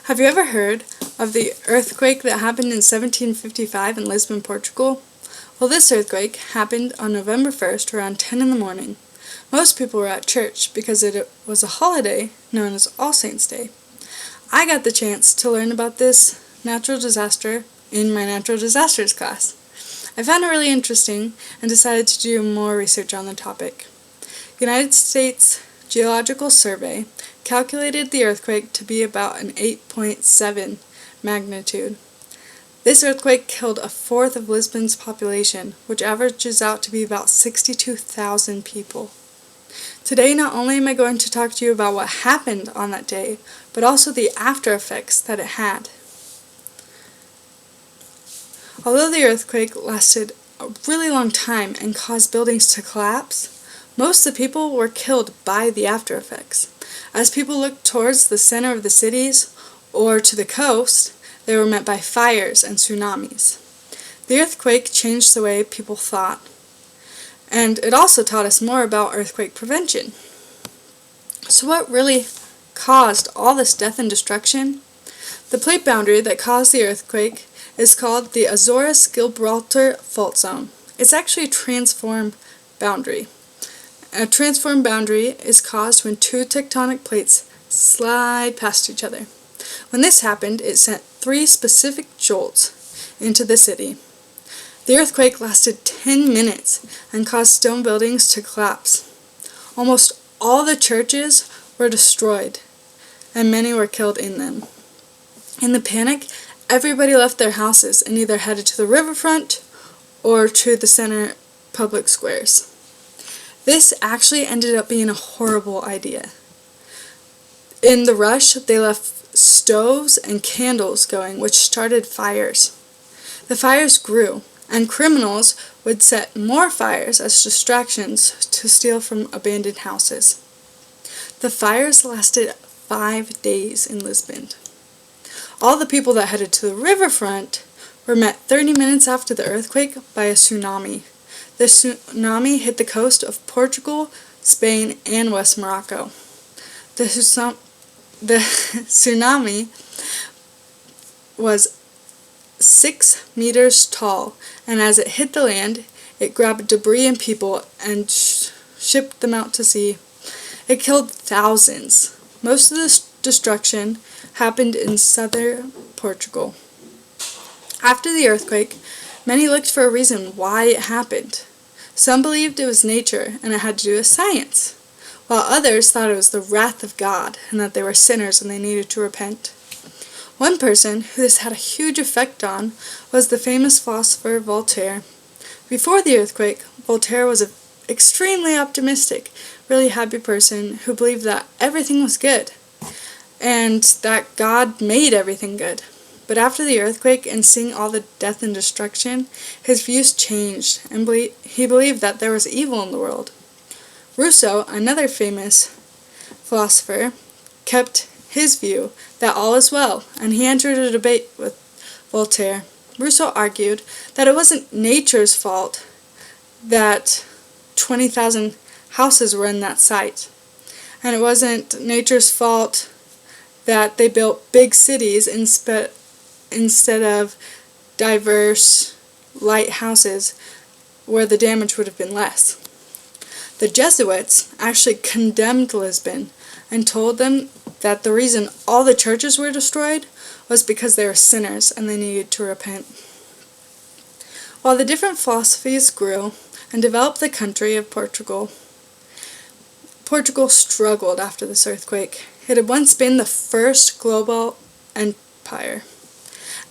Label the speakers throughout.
Speaker 1: Have you ever heard of the earthquake that happened in 1755 in Lisbon, Portugal? Well, this earthquake happened on November 1st around 10 in the morning. Most people were at church because it was a holiday known as All Saints' Day. I got the chance to learn about this natural disaster in my natural disasters class. I found it really interesting and decided to do more research on the topic. The United States Geological Survey calculated the earthquake to be about an 8.7 magnitude. This earthquake killed a fourth of Lisbon's population, which averages out to be about 62,000 people. Today, not only am I going to talk to you about what happened on that day, but also the after effects that it had. Although the earthquake lasted a really long time and caused buildings to collapse, most of the people were killed by the after effects. As people looked towards the center of the cities or to the coast, they were met by fires and tsunamis. The earthquake changed the way people thought, and it also taught us more about earthquake prevention. So what really caused all this death and destruction? The plate boundary that caused the earthquake is called the Azores-Gibraltar Fault Zone. It's actually a transform boundary. A transform boundary is caused when two tectonic plates slide past each other. When this happened, it sent 3 specific jolts into the city. The earthquake lasted 10 minutes and caused stone buildings to collapse. Almost all the churches were destroyed, and many were killed in them. In the panic, everybody left their houses and either headed to the riverfront or to the center public squares. This actually ended up being a horrible idea. In the rush, they left stoves and candles going, which started fires. The fires grew, and criminals would set more fires as distractions to steal from abandoned houses. The fires lasted 5 days in Lisbon. All the people that headed to the riverfront were met 30 minutes after the earthquake by a tsunami. The tsunami hit the coast of Portugal, Spain, and West Morocco. The tsunami was 6 meters tall, and as it hit the land, it grabbed debris and people and shipped them out to sea. It killed thousands. Most of the destruction happened in southern Portugal. After the earthquake, many looked for a reason why it happened. Some believed it was nature and it had to do with science, while others thought it was the wrath of God and that they were sinners and they needed to repent. One person who this had a huge effect on was the famous philosopher Voltaire. Before the earthquake, Voltaire was an extremely optimistic, really happy person who believed that everything was good and that God made everything good. But after the earthquake and seeing all the death and destruction, his views changed, and he believed that there was evil in the world. Rousseau, another famous philosopher, kept his view that all is well, and he entered a debate with Voltaire. Rousseau argued that it wasn't nature's fault that 20,000 houses were in that site, and it wasn't nature's fault that they built big cities instead of diverse, light houses where the damage would have been less. The Jesuits actually condemned Lisbon and told them that the reason all the churches were destroyed was because they were sinners and they needed to repent. While the different philosophies grew and developed the country of Portugal, Portugal struggled after this earthquake. It had once been the first global empire.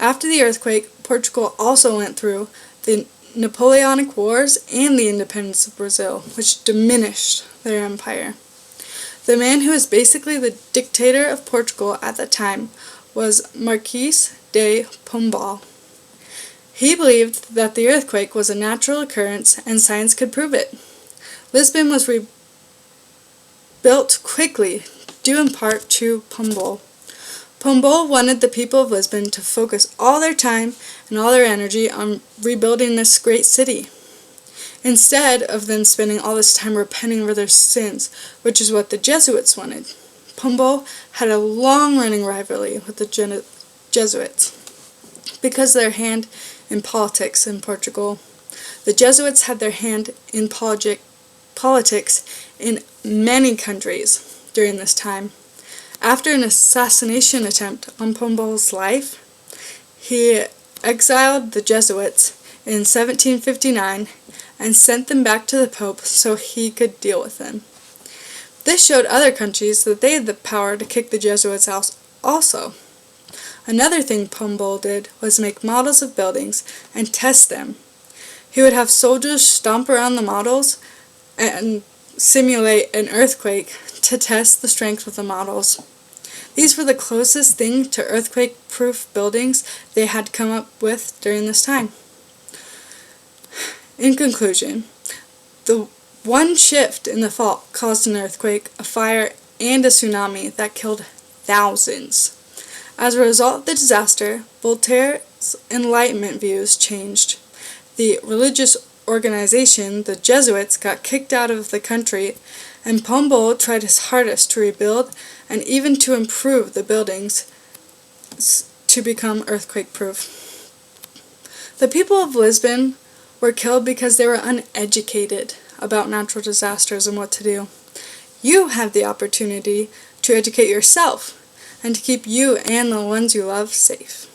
Speaker 1: After the earthquake, Portugal also went through the Napoleonic Wars and the independence of Brazil, which diminished their empire. The man who was basically the dictator of Portugal at that time was Marquis de Pombal. He believed that the earthquake was a natural occurrence and science could prove it. Lisbon was rebuilt quickly, due in part to Pombal. Pombal wanted the people of Lisbon to focus all their time and all their energy on rebuilding this great city, instead of them spending all this time repenting for their sins, which is what the Jesuits wanted. Pombal had a long-running rivalry with the Jesuits because of their hand in politics in Portugal. The Jesuits had their hand in politics in many countries during this time. After an assassination attempt on Pombal's life, he exiled the Jesuits in 1759 and sent them back to the Pope so he could deal with them. This showed other countries that they had the power to kick the Jesuits out also. Another thing Pombal did was make models of buildings and test them. He would have soldiers stomp around the models and simulate an earthquake to test the strength of the models. These were the closest thing to earthquake-proof buildings they had come up with during this time. In conclusion, the one shift in the fault caused an earthquake, a fire, and a tsunami that killed thousands. As a result of the disaster, Voltaire's Enlightenment views changed. The religious organization, the Jesuits, got kicked out of the country, and Pombal tried his hardest to rebuild and even to improve the buildings to become earthquake-proof. The people of Lisbon were killed because they were uneducated about natural disasters and what to do. You have the opportunity to educate yourself and to keep you and the ones you love safe.